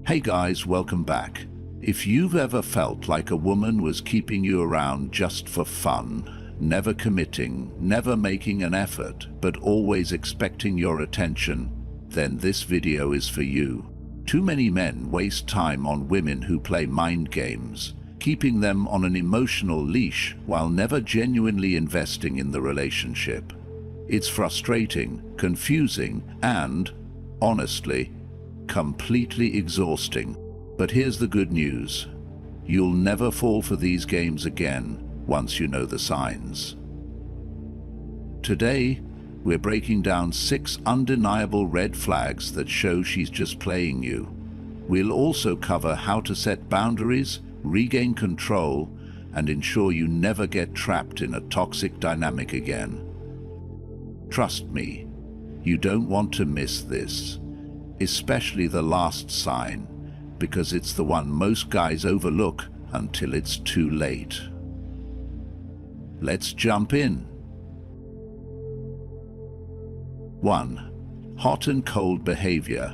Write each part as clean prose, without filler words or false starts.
Hey guys, welcome back. If you've ever felt like a woman was keeping you around just for fun, never committing, never making an effort, but always expecting your attention, then this video is for you. Too many men waste time on women who play mind games, keeping them on an emotional leash while never genuinely investing in the relationship. It's frustrating, confusing, and, honestly, completely exhausting. But here's the good news. You'll never fall for these games again once you know the signs. Today, we're breaking down 6 undeniable red flags that show she's just playing you. We'll also cover how to set boundaries, regain control, and ensure you never get trapped in a toxic dynamic again. Trust me, you don't want to miss this, especially the last sign, because it's the one most guys overlook until it's too late. Let's jump in. 1. Hot and cold behavior.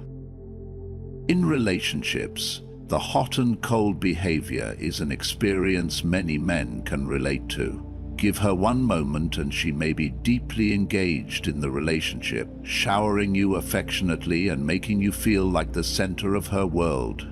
In relationships, the hot and cold behavior is an experience many men can relate to. Give her one moment and she may be deeply engaged in the relationship, showering you affectionately and making you feel like the center of her world.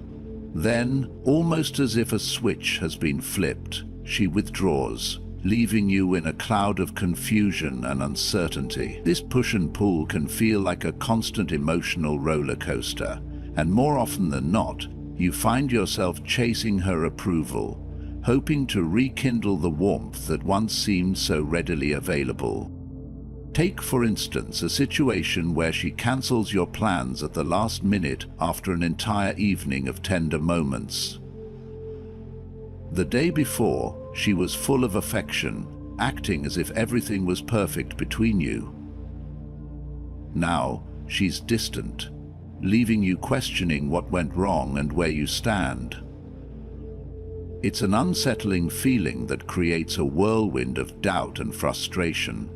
Then, almost as if a switch has been flipped, she withdraws, leaving you in a cloud of confusion and uncertainty. This push and pull can feel like a constant emotional roller coaster, and more often than not, you find yourself chasing her approval, hoping to rekindle the warmth that once seemed so readily available. Take, for instance, a situation where she cancels your plans at the last minute after an entire evening of tender moments. The day before, she was full of affection, acting as if everything was perfect between you. Now, she's distant, leaving you questioning what went wrong and where you stand. It's an unsettling feeling that creates a whirlwind of doubt and frustration.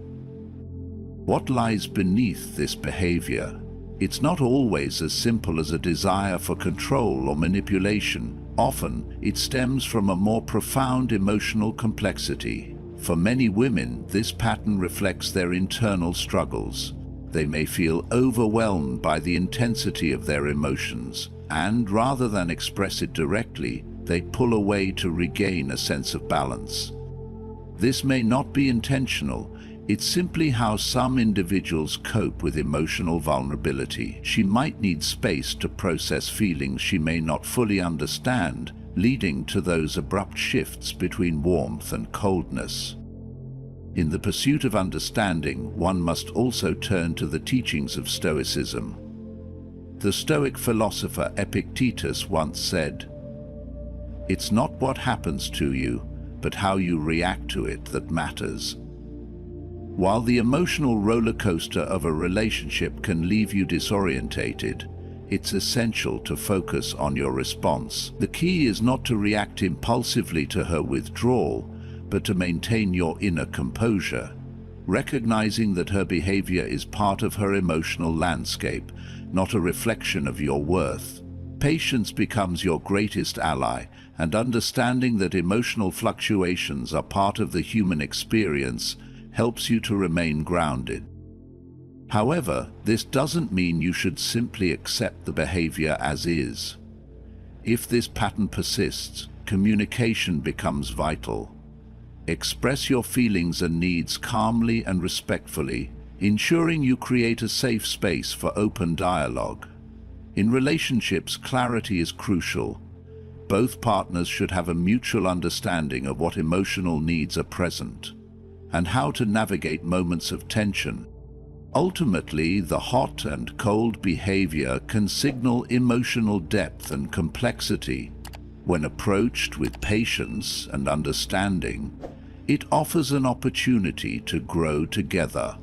What lies beneath this behavior? It's not always as simple as a desire for control or manipulation. Often, it stems from a more profound emotional complexity. For many women, this pattern reflects their internal struggles. They may feel overwhelmed by the intensity of their emotions, and rather than express it directly, they pull away to regain a sense of balance. This may not be intentional. It's simply how some individuals cope with emotional vulnerability. She might need space to process feelings she may not fully understand, leading to those abrupt shifts between warmth and coldness. In the pursuit of understanding, one must also turn to the teachings of Stoicism. The Stoic philosopher Epictetus once said, "It's not what happens to you, but how you react to it that matters." While the emotional roller coaster of a relationship can leave you disorientated, it's essential to focus on your response. The key is not to react impulsively to her withdrawal, but to maintain your inner composure, recognizing that her behavior is part of her emotional landscape, not a reflection of your worth. Patience becomes your greatest ally, and understanding that emotional fluctuations are part of the human experience helps you to remain grounded. However, this doesn't mean you should simply accept the behavior as is. If this pattern persists, communication becomes vital. Express your feelings and needs calmly and respectfully, ensuring you create a safe space for open dialogue. In relationships, clarity is crucial. Both partners should have a mutual understanding of what emotional needs are present and how to navigate moments of tension. Ultimately, the hot and cold behavior can signal emotional depth and complexity. When approached with patience and understanding, it offers an opportunity to grow together.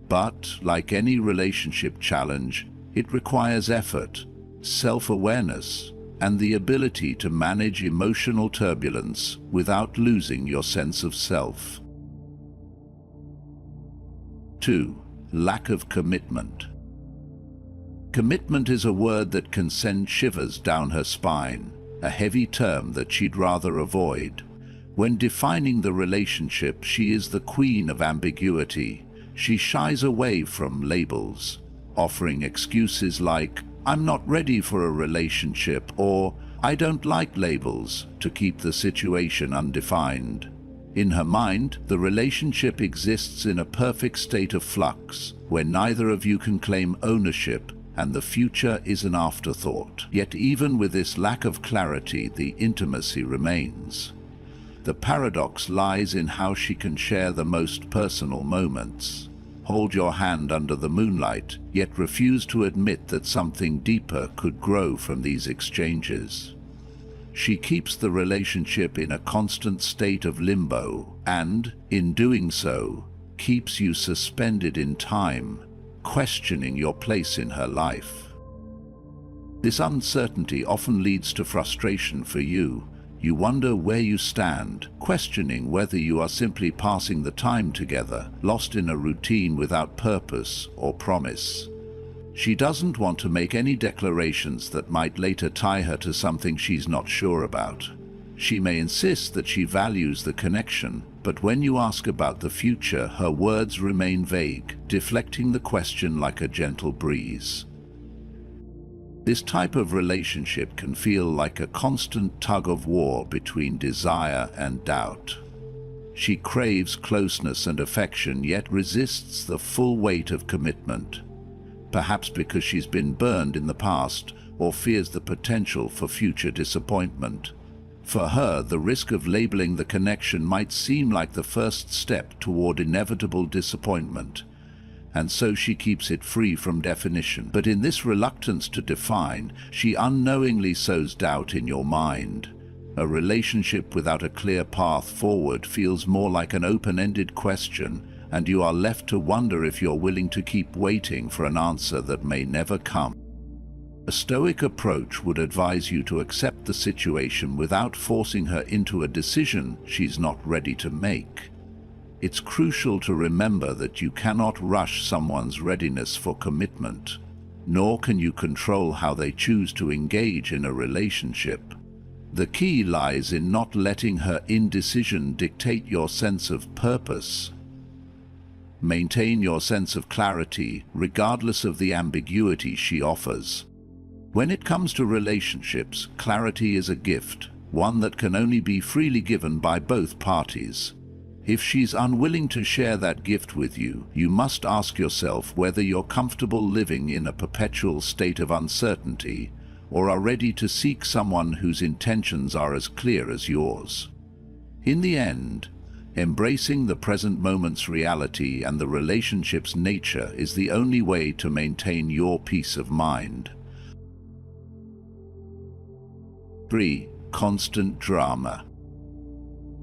But, like any relationship challenge, it requires effort, self-awareness, and the ability to manage emotional turbulence without losing your sense of self. 2. Lack of commitment. Commitment is a word that can send shivers down her spine, a heavy term that she'd rather avoid. When defining the relationship, she is the queen of ambiguity. She shies away from labels, offering excuses like, "I'm not ready for a relationship," or "I don't like labels," to keep the situation undefined. In her mind, the relationship exists in a perfect state of flux, where neither of you can claim ownership, and the future is an afterthought. Yet even with this lack of clarity, the intimacy remains. The paradox lies in how she can share the most personal moments, hold your hand under the moonlight, yet refuse to admit that something deeper could grow from these exchanges. She keeps the relationship in a constant state of limbo, and, in doing so, keeps you suspended in time, questioning your place in her life. This uncertainty often leads to frustration for you. You wonder where you stand, questioning whether you are simply passing the time together, lost in a routine without purpose or promise. She doesn't want to make any declarations that might later tie her to something she's not sure about. She may insist that she values the connection, but when you ask about the future, her words remain vague, deflecting the question like a gentle breeze. This type of relationship can feel like a constant tug-of-war between desire and doubt. She craves closeness and affection, yet resists the full weight of commitment, perhaps because she's been burned in the past or fears the potential for future disappointment. For her, the risk of labeling the connection might seem like the first step toward inevitable disappointment, and so she keeps it free from definition. But in this reluctance to define, she unknowingly sows doubt in your mind. A relationship without a clear path forward feels more like an open-ended question, and you are left to wonder if you're willing to keep waiting for an answer that may never come. A Stoic approach would advise you to accept the situation without forcing her into a decision she's not ready to make. It's crucial to remember that you cannot rush someone's readiness for commitment, nor can you control how they choose to engage in a relationship. The key lies in not letting her indecision dictate your sense of purpose. Maintain your sense of clarity, regardless of the ambiguity she offers. When it comes to relationships, clarity is a gift, one that can only be freely given by both parties. If she's unwilling to share that gift with you, you must ask yourself whether you're comfortable living in a perpetual state of uncertainty, or are ready to seek someone whose intentions are as clear as yours. In the end, embracing the present moment's reality and the relationship's nature is the only way to maintain your peace of mind. 3. Constant drama.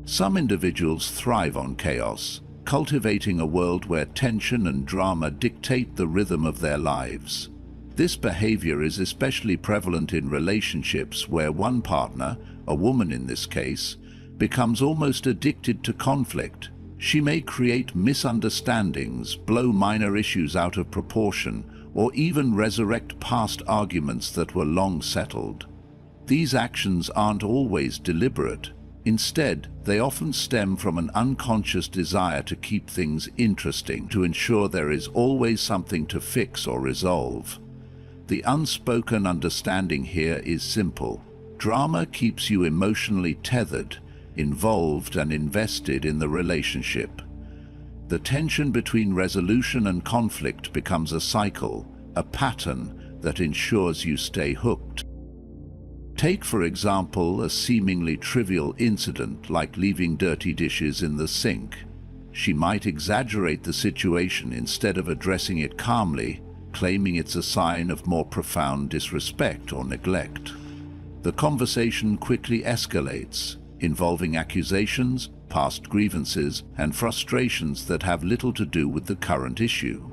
Some individuals thrive on chaos, cultivating a world where tension and drama dictate the rhythm of their lives. This behavior is especially prevalent in relationships where one partner, a woman in this case, becomes almost addicted to conflict. She may create misunderstandings, blow minor issues out of proportion, or even resurrect past arguments that were long settled. These actions aren't always deliberate. Instead, they often stem from an unconscious desire to keep things interesting, to ensure there is always something to fix or resolve. The unspoken understanding here is simple. Drama keeps you emotionally tethered, involved and invested in the relationship. The tension between resolution and conflict becomes a cycle, a pattern that ensures you stay hooked. Take, for example, a seemingly trivial incident like leaving dirty dishes in the sink. She might exaggerate the situation instead of addressing it calmly, claiming it's a sign of more profound disrespect or neglect. The conversation quickly escalates, involving accusations, past grievances, and frustrations that have little to do with the current issue.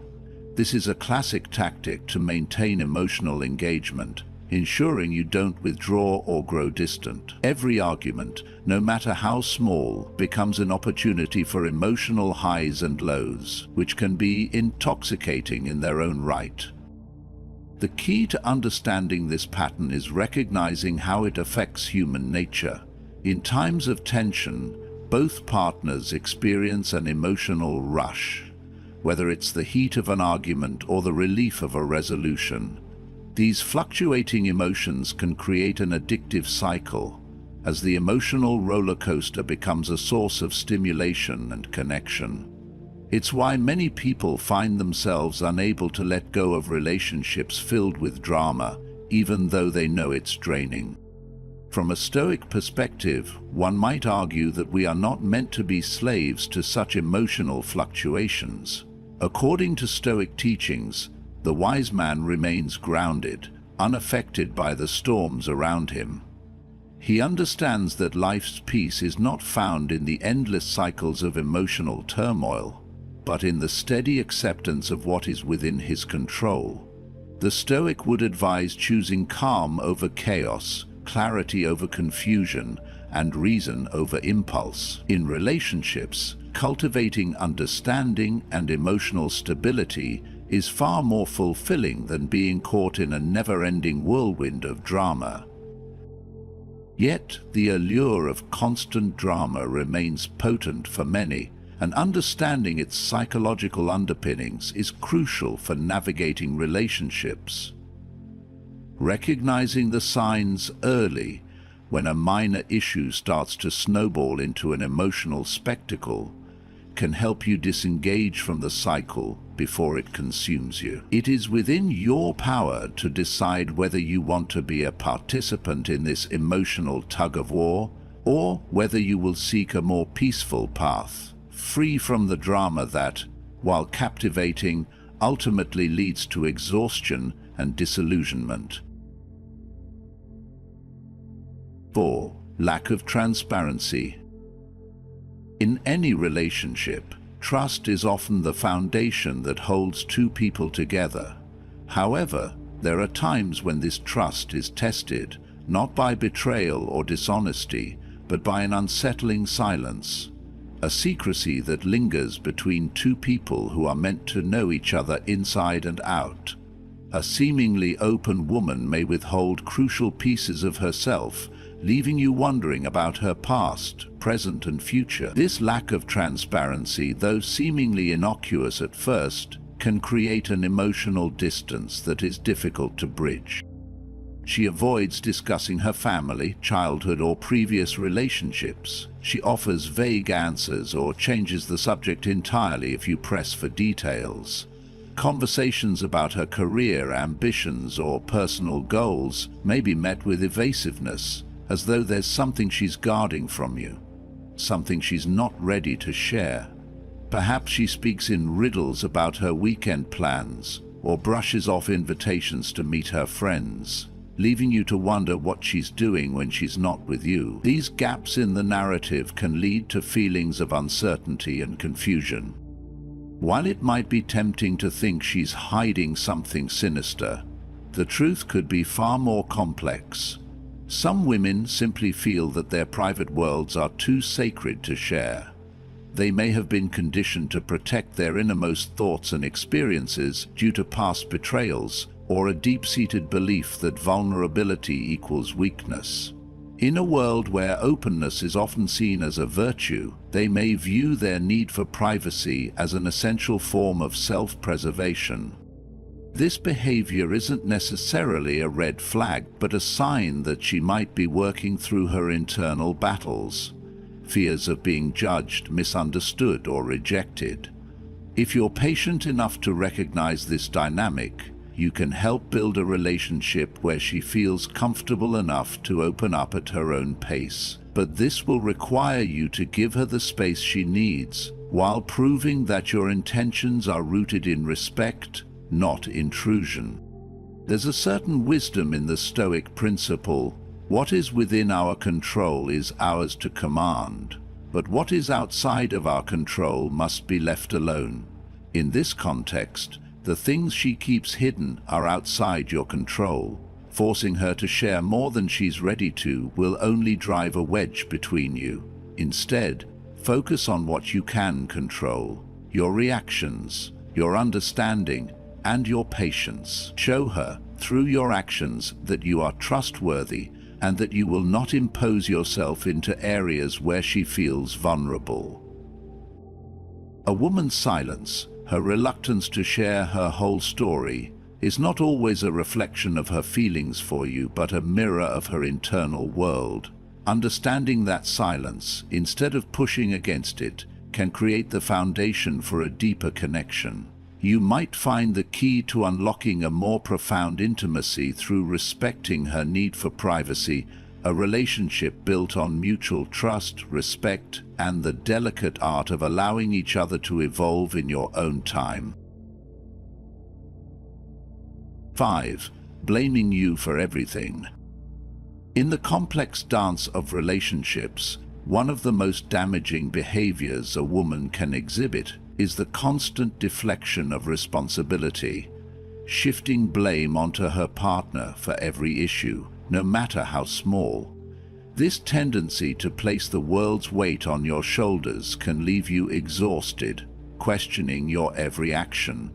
This is a classic tactic to maintain emotional engagement, ensuring you don't withdraw or grow distant. Every argument, no matter how small, becomes an opportunity for emotional highs and lows, which can be intoxicating in their own right. The key to understanding this pattern is recognizing how it affects human nature. In times of tension, both partners experience an emotional rush, whether it's the heat of an argument or the relief of a resolution. These fluctuating emotions can create an addictive cycle, as the emotional roller coaster becomes a source of stimulation and connection. It's why many people find themselves unable to let go of relationships filled with drama, even though they know it's draining. From a Stoic perspective, one might argue that we are not meant to be slaves to such emotional fluctuations. According to Stoic teachings, the wise man remains grounded, unaffected by the storms around him. He understands that life's peace is not found in the endless cycles of emotional turmoil, but in the steady acceptance of what is within his control. The Stoic would advise choosing calm over chaos, clarity over confusion, and reason over impulse. In relationships, cultivating understanding and emotional stability is far more fulfilling than being caught in a never-ending whirlwind of drama. Yet, the allure of constant drama remains potent for many, and understanding its psychological underpinnings is crucial for navigating relationships. Recognizing the signs early, when a minor issue starts to snowball into an emotional spectacle, can help you disengage from the cycle before it consumes you. It is within your power to decide whether you want to be a participant in this emotional tug-of-war, or whether you will seek a more peaceful path, free from the drama that, while captivating, ultimately leads to exhaustion and disillusionment. 4. Lack of transparency. In any relationship, trust is often the foundation that holds two people together. However, there are times when this trust is tested, not by betrayal or dishonesty, but by an unsettling silence, a secrecy that lingers between two people who are meant to know each other inside and out. A seemingly open woman may withhold crucial pieces of herself, leaving you wondering about her past, present, and future. This lack of transparency, though seemingly innocuous at first, can create an emotional distance that is difficult to bridge. She avoids discussing her family, childhood, or previous relationships. She offers vague answers or changes the subject entirely if you press for details. Conversations about her career, ambitions, or personal goals may be met with evasiveness, as though there's something she's guarding from you, something she's not ready to share. Perhaps she speaks in riddles about her weekend plans, or brushes off invitations to meet her friends, leaving you to wonder what she's doing when she's not with you. These gaps in the narrative can lead to feelings of uncertainty and confusion. While it might be tempting to think she's hiding something sinister, the truth could be far more complex. Some women simply feel that their private worlds are too sacred to share. They may have been conditioned to protect their innermost thoughts and experiences due to past betrayals, or a deep-seated belief that vulnerability equals weakness. In a world where openness is often seen as a virtue, they may view their need for privacy as an essential form of self-preservation. This behavior isn't necessarily a red flag, but a sign that she might be working through her internal battles, fears of being judged, misunderstood, or rejected. If you're patient enough to recognize this dynamic, you can help build a relationship where she feels comfortable enough to open up at her own pace. But this will require you to give her the space she needs, while proving that your intentions are rooted in respect, not intrusion. There's a certain wisdom in the Stoic principle: what is within our control is ours to command, but what is outside of our control must be left alone. In this context, the things she keeps hidden are outside your control. Forcing her to share more than she's ready to will only drive a wedge between you. Instead, focus on what you can control: your reactions, your understanding, and your patience. Show her through your actions that you are trustworthy and that you will not impose yourself into areas where she feels vulnerable. A woman's silence, her reluctance to share her whole story, is not always a reflection of her feelings for you, but a mirror of her internal world. Understanding that silence, instead of pushing against it, can create the foundation for a deeper connection. You might find the key to unlocking a more profound intimacy through respecting her need for privacy, a relationship built on mutual trust, respect, and the delicate art of allowing each other to evolve in your own time. 5. Blaming you for everything. In the complex dance of relationships, one of the most damaging behaviors a woman can exhibit is the constant deflection of responsibility, shifting blame onto her partner for every issue, no matter how small. This tendency to place the world's weight on your shoulders can leave you exhausted, questioning your every action,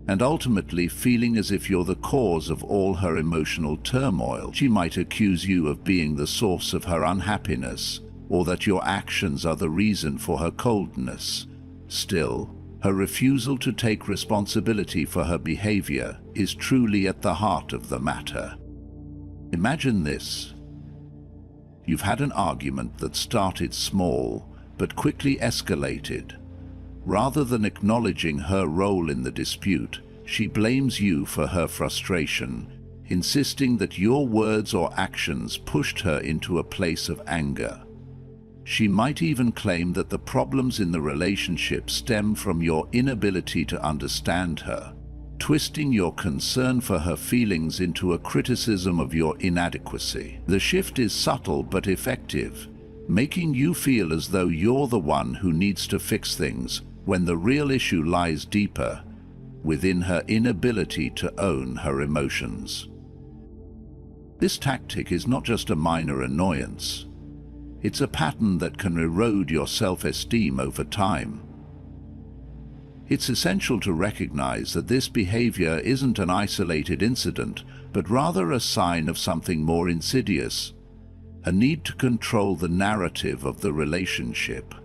and ultimately feeling as if you're the cause of all her emotional turmoil. She might accuse you of being the source of her unhappiness, or that your actions are the reason for her coldness. Still, her refusal to take responsibility for her behavior is truly at the heart of the matter. Imagine this. You've had an argument that started small, but quickly escalated. Rather than acknowledging her role in the dispute, she blames you for her frustration, insisting that your words or actions pushed her into a place of anger. She might even claim that the problems in the relationship stem from your inability to understand her, twisting your concern for her feelings into a criticism of your inadequacy. The shift is subtle but effective, making you feel as though you're the one who needs to fix things, when the real issue lies deeper, within her inability to own her emotions. This tactic is not just a minor annoyance. It's a pattern that can erode your self-esteem over time. It's essential to recognize that this behavior isn't an isolated incident, but rather a sign of something more insidious, a need to control the narrative of the relationship,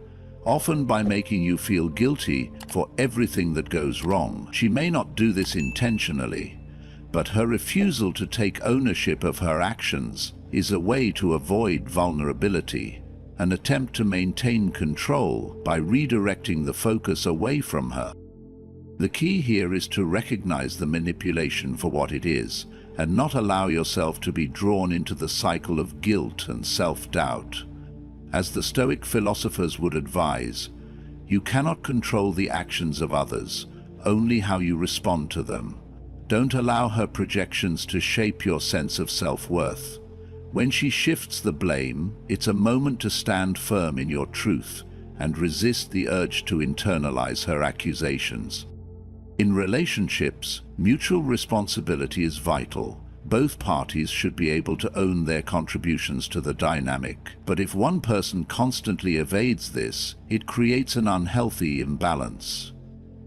often by making you feel guilty for everything that goes wrong. She may not do this intentionally, but her refusal to take ownership of her actions is a way to avoid vulnerability, an attempt to maintain control by redirecting the focus away from her. The key here is to recognize the manipulation for what it is, and not allow yourself to be drawn into the cycle of guilt and self-doubt. As the Stoic philosophers would advise, you cannot control the actions of others, only how you respond to them. Don't allow her projections to shape your sense of self-worth. When she shifts the blame, it's a moment to stand firm in your truth and resist the urge to internalize her accusations. In relationships, mutual responsibility is vital. Both parties should be able to own their contributions to the dynamic. But if one person constantly evades this, it creates an unhealthy imbalance.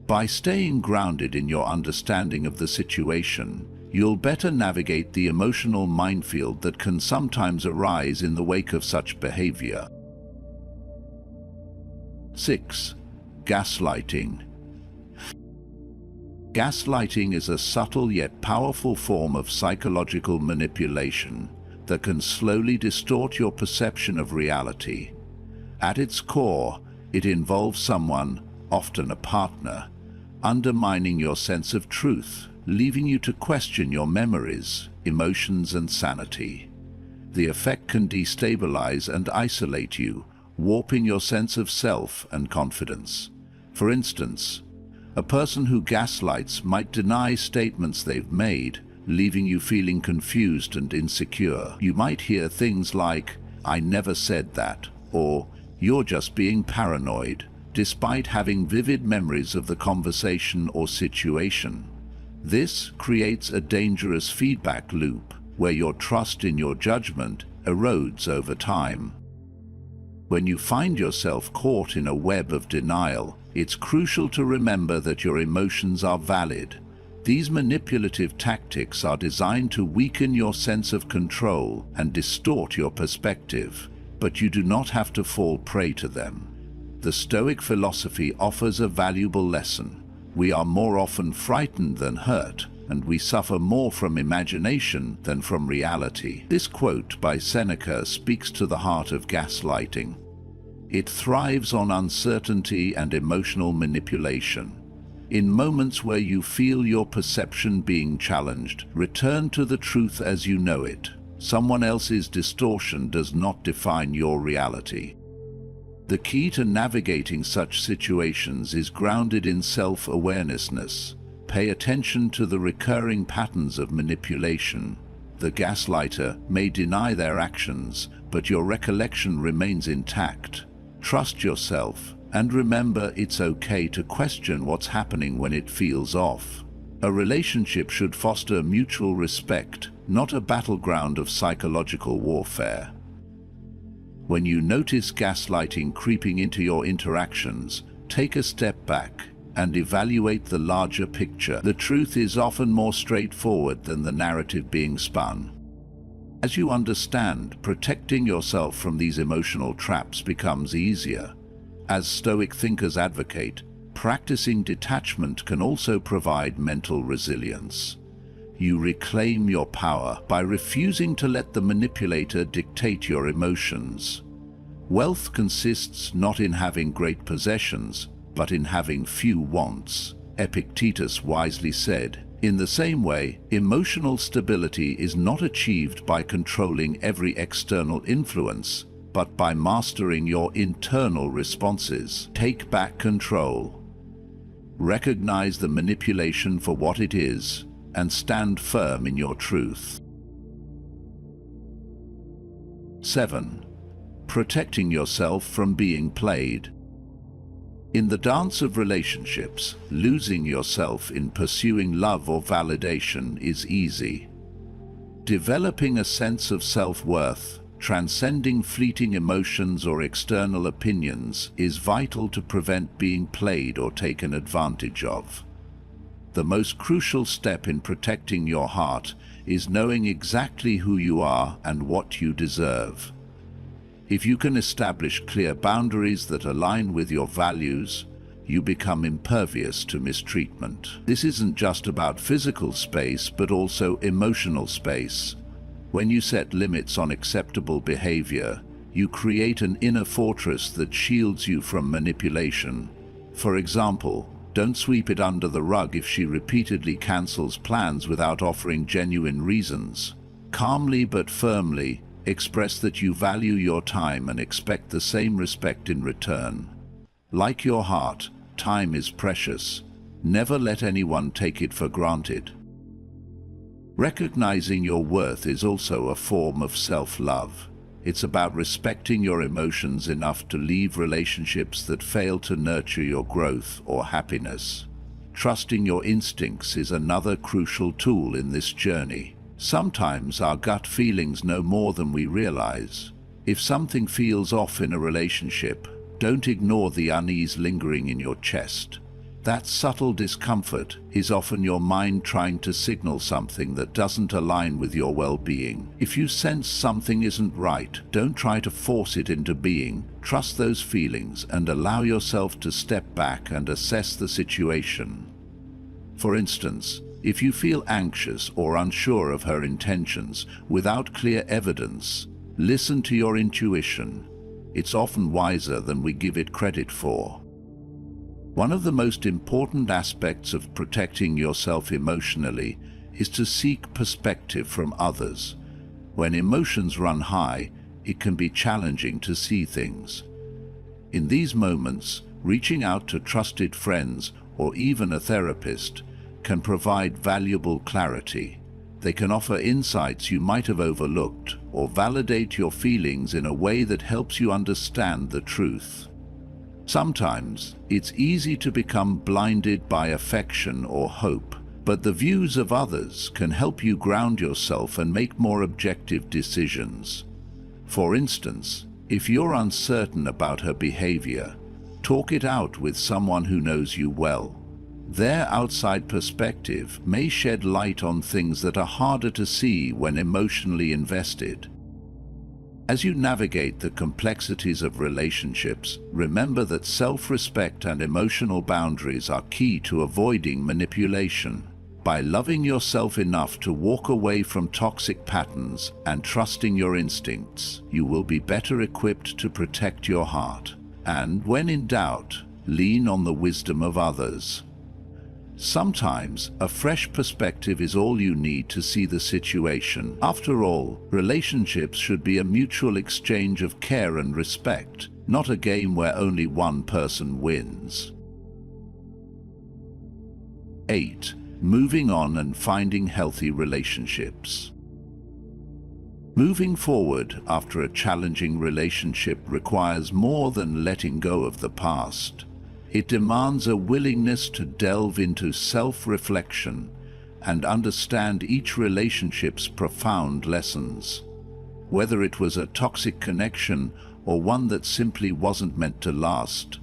By staying grounded in your understanding of the situation, you'll better navigate the emotional minefield that can sometimes arise in the wake of such behavior. 6. Gaslighting. Gaslighting is a subtle yet powerful form of psychological manipulation that can slowly distort your perception of reality. At its core, it involves someone, often a partner, undermining your sense of truth, leaving you to question your memories, emotions, and sanity. The effect can destabilize and isolate you, warping your sense of self and confidence. For instance, a person who gaslights might deny statements they've made, leaving you feeling confused and insecure. You might hear things like, "I never said that," or "You're just being paranoid," despite having vivid memories of the conversation or situation. This creates a dangerous feedback loop, where your trust in your judgment erodes over time. When you find yourself caught in a web of denial, it's crucial to remember that your emotions are valid, These manipulative tactics are designed to weaken your sense of control and distort your perspective, but you do not have to fall prey to them. The Stoic philosophy offers a valuable lesson. We are more often frightened than hurt, and we suffer more from imagination than from reality. This quote by Seneca speaks to the heart of gaslighting. It thrives on uncertainty and emotional manipulation. In moments where you feel your perception being challenged, return to the truth as you know it. Someone else's distortion does not define your reality. The key to navigating such situations is grounded in self-awareness. Pay attention to the recurring patterns of manipulation. The gaslighter may deny their actions, but your recollection remains intact. Trust yourself, and remember it's okay to question what's happening when it feels off. A relationship should foster mutual respect, not a battleground of psychological warfare. When you notice gaslighting creeping into your interactions, take a step back and evaluate the larger picture. The truth is often more straightforward than the narrative being spun. As you understand, protecting yourself from these emotional traps becomes easier. As Stoic thinkers advocate, practicing detachment can also provide mental resilience. You reclaim your power by refusing to let the manipulator dictate your emotions. Wealth consists not in having great possessions, but in having few wants. Epictetus wisely said, in the same way, emotional stability is not achieved by controlling every external influence, but by mastering your internal responses. Take back control. Recognize the manipulation for what it is, and stand firm in your truth. 7. Protecting yourself from being played. In the dance of relationships, losing yourself in pursuing love or validation is easy. Developing a sense of self-worth, transcending fleeting emotions or external opinions, is vital to prevent being played or taken advantage of. The most crucial step in protecting your heart is knowing exactly who you are and what you deserve. If you can establish clear boundaries that align with your values, you become impervious to mistreatment. This isn't just about physical space, but also emotional space. When you set limits on acceptable behavior, you create an inner fortress that shields you from manipulation. For example, don't sweep it under the rug if she repeatedly cancels plans without offering genuine reasons. Calmly but firmly, express that you value your time and expect the same respect in return. Like your heart, time is precious. Never let anyone take it for granted. Recognizing your worth is also a form of self-love. It's about respecting your emotions enough to leave relationships that fail to nurture your growth or happiness. Trusting your instincts is another crucial tool in this journey. Sometimes our gut feelings know more than we realize. If something feels off in a relationship, don't ignore the unease lingering in your chest. That subtle discomfort is often your mind trying to signal something that doesn't align with your well-being. If you sense something isn't right, don't try to force it into being. Trust those feelings and allow yourself to step back and assess the situation. For instance, if you feel anxious or unsure of her intentions without clear evidence, listen to your intuition. It's often wiser than we give it credit for. One of the most important aspects of protecting yourself emotionally is to seek perspective from others. When emotions run high, it can be challenging to see things. In these moments, reaching out to trusted friends or even a therapist can provide valuable clarity. They can offer insights you might have overlooked or validate your feelings in a way that helps you understand the truth. Sometimes, it's easy to become blinded by affection or hope, but the views of others can help you ground yourself and make more objective decisions. For instance, if you're uncertain about her behavior, talk it out with someone who knows you well. Their outside perspective may shed light on things that are harder to see when emotionally invested. As you navigate the complexities of relationships, remember that self-respect and emotional boundaries are key to avoiding manipulation. By loving yourself enough to walk away from toxic patterns and trusting your instincts, you will be better equipped to protect your heart. And when in doubt, lean on the wisdom of others. Sometimes, a fresh perspective is all you need to see the situation. After all, relationships should be a mutual exchange of care and respect, not a game where only one person wins. 8. Moving on and finding healthy relationships. Moving forward after a challenging relationship requires more than letting go of the past. It demands a willingness to delve into self-reflection and understand each relationship's profound lessons. Whether it was a toxic connection or one that simply wasn't meant to last,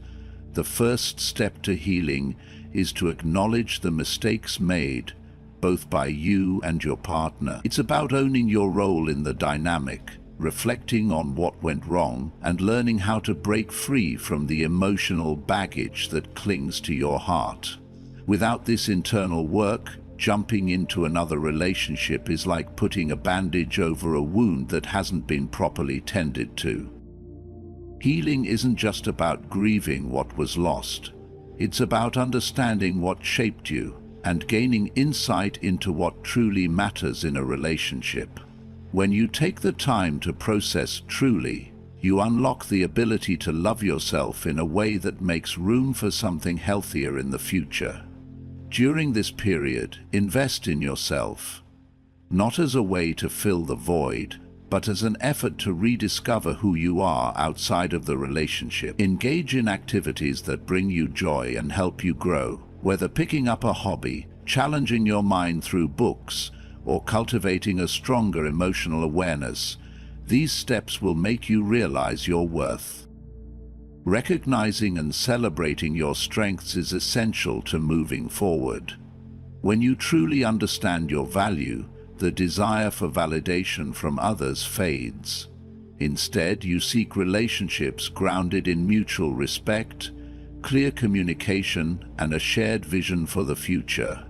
the first step to healing is to acknowledge the mistakes made, both by you and your partner. It's about owning your role in the dynamic, reflecting on what went wrong, and learning how to break free from the emotional baggage that clings to your heart. Without this internal work, jumping into another relationship is like putting a bandage over a wound that hasn't been properly tended to. Healing isn't just about grieving what was lost. It's about understanding what shaped you and gaining insight into what truly matters in a relationship. When you take the time to process truly, you unlock the ability to love yourself in a way that makes room for something healthier in the future. During this period, invest in yourself, not as a way to fill the void, but as an effort to rediscover who you are outside of the relationship. Engage in activities that bring you joy and help you grow, whether picking up a hobby, challenging your mind through books, or cultivating a stronger emotional awareness. These steps will make you realize your worth. Recognizing and celebrating your strengths is essential to moving forward. When you truly understand your value, the desire for validation from others fades. Instead, you seek relationships grounded in mutual respect, clear communication, and a shared vision for the future.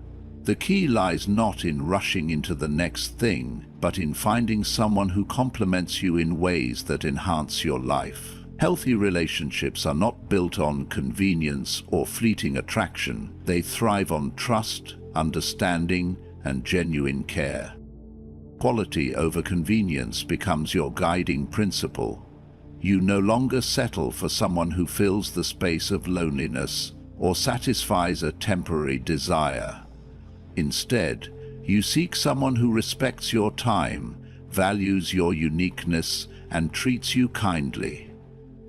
The key lies not in rushing into the next thing, but in finding someone who complements you in ways that enhance your life. Healthy relationships are not built on convenience or fleeting attraction. They thrive on trust, understanding, and genuine care. Quality over convenience becomes your guiding principle. You no longer settle for someone who fills the space of loneliness or satisfies a temporary desire. Instead, you seek someone who respects your time, values your uniqueness, and treats you kindly.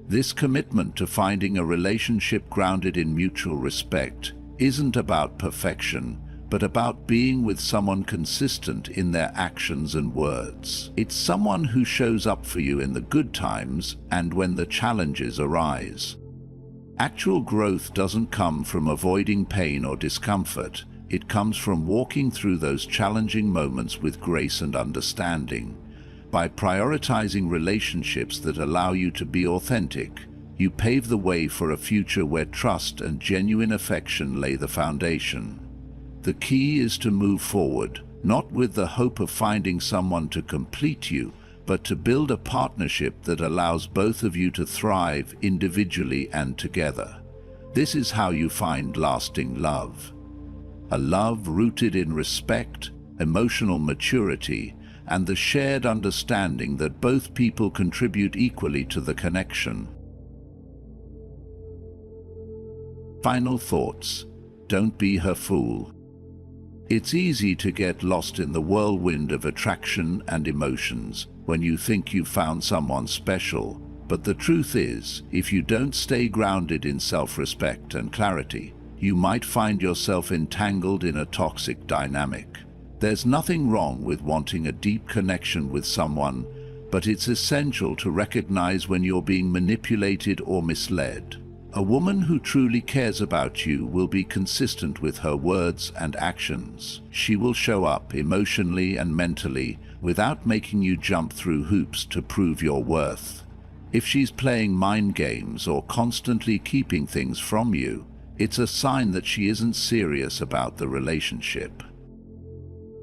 This commitment to finding a relationship grounded in mutual respect isn't about perfection, but about being with someone consistent in their actions and words. It's someone who shows up for you in the good times and when the challenges arise. Actual growth doesn't come from avoiding pain or discomfort. It comes from walking through those challenging moments with grace and understanding. By prioritizing relationships that allow you to be authentic, you pave the way for a future where trust and genuine affection lay the foundation. The key is to move forward, not with the hope of finding someone to complete you, but to build a partnership that allows both of you to thrive individually and together. This is how you find lasting love. A love rooted in respect, emotional maturity, and the shared understanding that both people contribute equally to the connection. Final thoughts. Don't be her fool. It's easy to get lost in the whirlwind of attraction and emotions when you think you've found someone special, but the truth is, if you don't stay grounded in self-respect and clarity, you might find yourself entangled in a toxic dynamic. There's nothing wrong with wanting a deep connection with someone, but it's essential to recognize when you're being manipulated or misled. A woman who truly cares about you will be consistent with her words and actions. She will show up emotionally and mentally without making you jump through hoops to prove your worth. If she's playing mind games or constantly keeping things from you, it's a sign that she isn't serious about the relationship.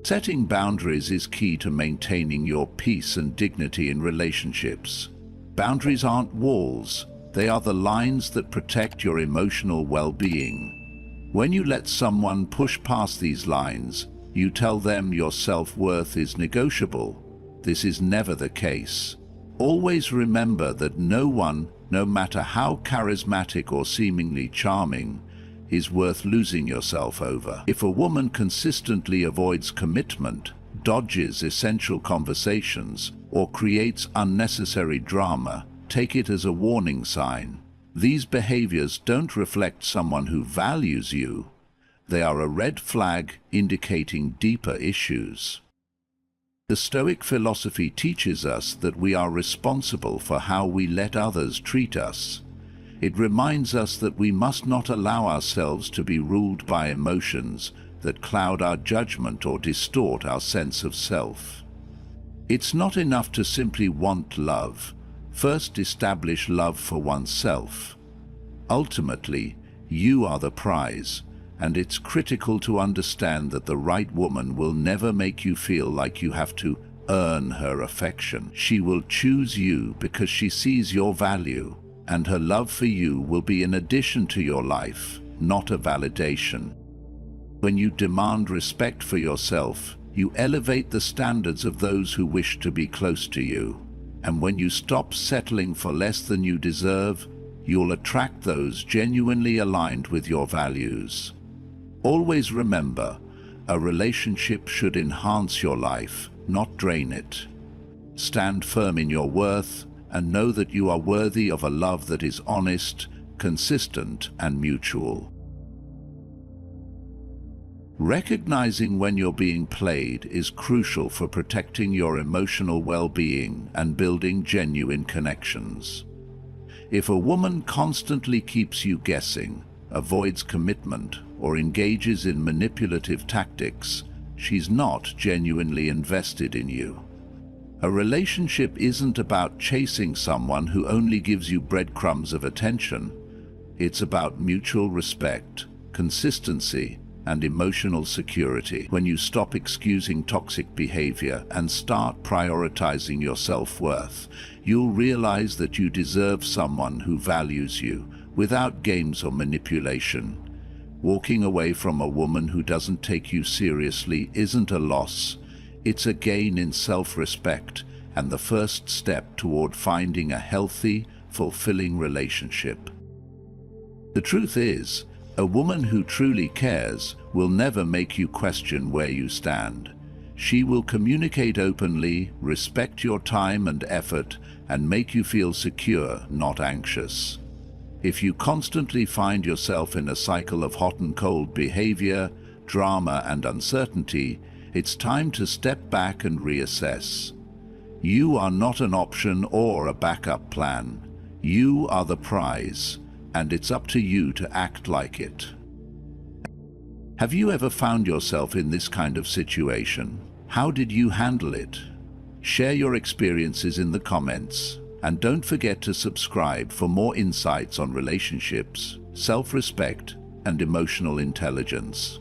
Setting boundaries is key to maintaining your peace and dignity in relationships. Boundaries aren't walls. They are the lines that protect your emotional well-being. When you let someone push past these lines, you tell them your self-worth is negotiable. This is never the case. Always remember that no one, no matter how charismatic or seemingly charming, is worth losing yourself over. If a woman consistently avoids commitment, dodges essential conversations, or creates unnecessary drama, take it as a warning sign. These behaviors don't reflect someone who values you. They are a red flag indicating deeper issues. The Stoic philosophy teaches us that we are responsible for how we let others treat us. It reminds us that we must not allow ourselves to be ruled by emotions that cloud our judgment or distort our sense of self. It's not enough to simply want love. First, establish love for oneself. Ultimately, you are the prize, and it's critical to understand that the right woman will never make you feel like you have to earn her affection. She will choose you because she sees your value, and her love for you will be an addition to your life, not a validation. When you demand respect for yourself, you elevate the standards of those who wish to be close to you. And when you stop settling for less than you deserve, you'll attract those genuinely aligned with your values. Always remember, a relationship should enhance your life, not drain it. Stand firm in your worth and know that you are worthy of a love that is honest, consistent, and mutual. Recognizing when you're being played is crucial for protecting your emotional well-being and building genuine connections. If a woman constantly keeps you guessing, avoids commitment, or engages in manipulative tactics, she's not genuinely invested in you. A relationship isn't about chasing someone who only gives you breadcrumbs of attention. It's about mutual respect, consistency, and emotional security. When you stop excusing toxic behavior and start prioritizing your self-worth, you'll realize that you deserve someone who values you without games or manipulation. Walking away from a woman who doesn't take you seriously isn't a loss. It's a gain in self-respect and the first step toward finding a healthy, fulfilling relationship. The truth is, a woman who truly cares will never make you question where you stand. She will communicate openly, respect your time and effort, and make you feel secure, not anxious. If you constantly find yourself in a cycle of hot and cold behavior, drama, and uncertainty, it's time to step back and reassess. You are not an option or a backup plan. You are the prize, and it's up to you to act like it. Have you ever found yourself in this kind of situation? How did you handle it? Share your experiences in the comments, and don't forget to subscribe for more insights on relationships, self-respect, and emotional intelligence.